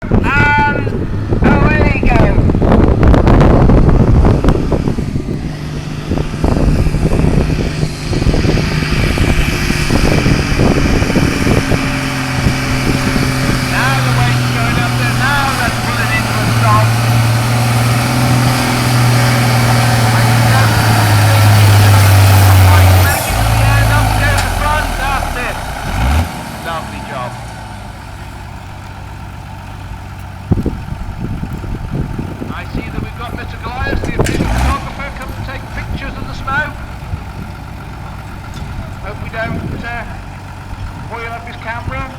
And away we go. Now the weight's going up there. Now that's pulling into a stop. Lovely job. I see that we've got Mr. Goliath, the official photographer, come to take pictures of the smoke. Hope we don't oil up his camera.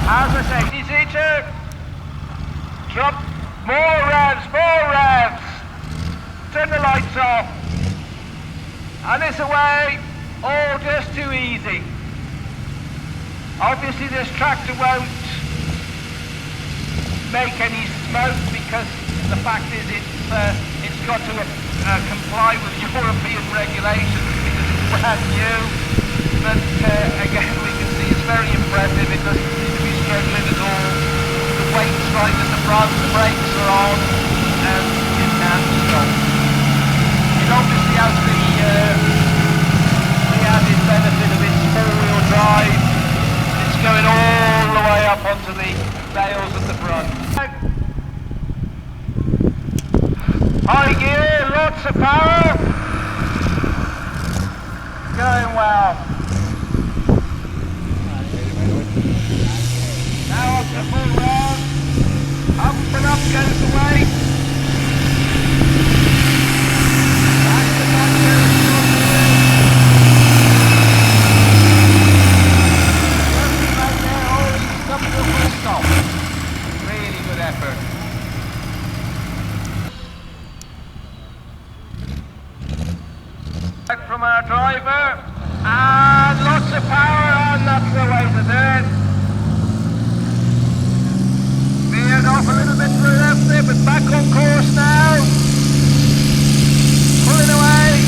As I say, easy to drop more revs, turn the lights off, and it's away, all just too easy. Obviously this tractor won't make any smoke because the fact is it's got to comply with European regulations because it's brand new, but again we can see it's very impressive. It doesn't seem to be struggling at all. The weight's right at the front, the brakes are on, and it can stop. It obviously has the added benefit of its four-wheel drive. It's going all the way up onto the rails at the front. High gear, lots of power. Going well. Now up to full round. Up and up goes the weight. Back to back goes the working right there, holding up to a full stop. Really good effort. Back from our driver, and lots of power, and that's the way to do it. Veered off a little bit to the left there, but back on course now. Pulling away.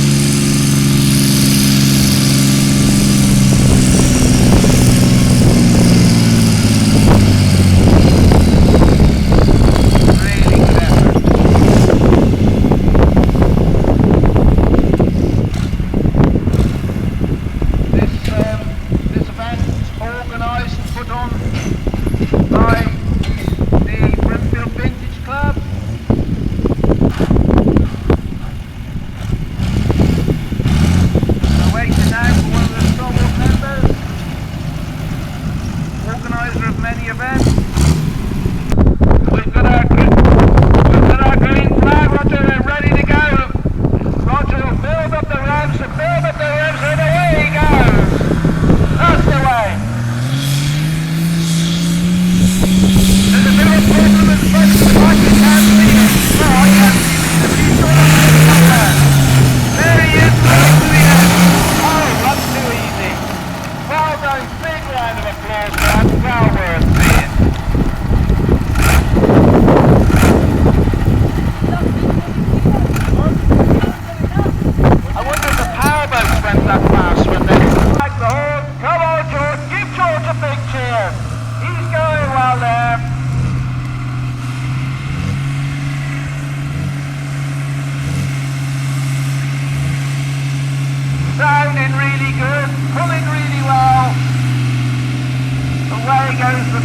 Really good effort. This event is organised and put on by the Vintage Club.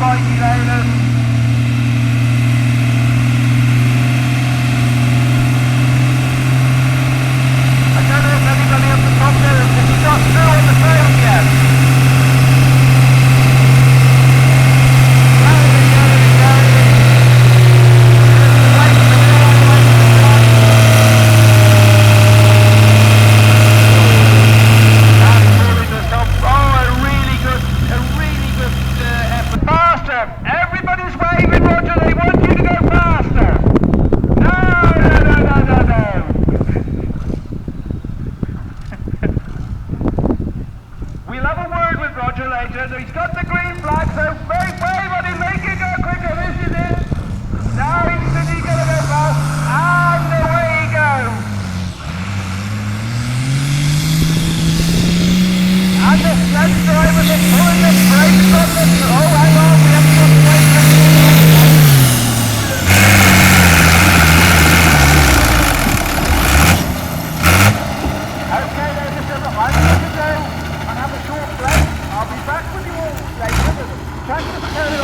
mighty Leyland. I don't know if anybody at the top there has got through on the trail yet. Everybody's waving, Roger, they want you to go faster. No. We'll have a word with Roger later. He's got the green flag, so wave on him, make it go quicker. This is it. Now he's going to go fast. And away he goes. And the sledge drivers are pulling the brakes on the... Oh, hang on, we haven't got the brakes on. Okay, ladies and gentlemen, I'm going to go and have a short break. I'll be back with you all later. The tractor's turning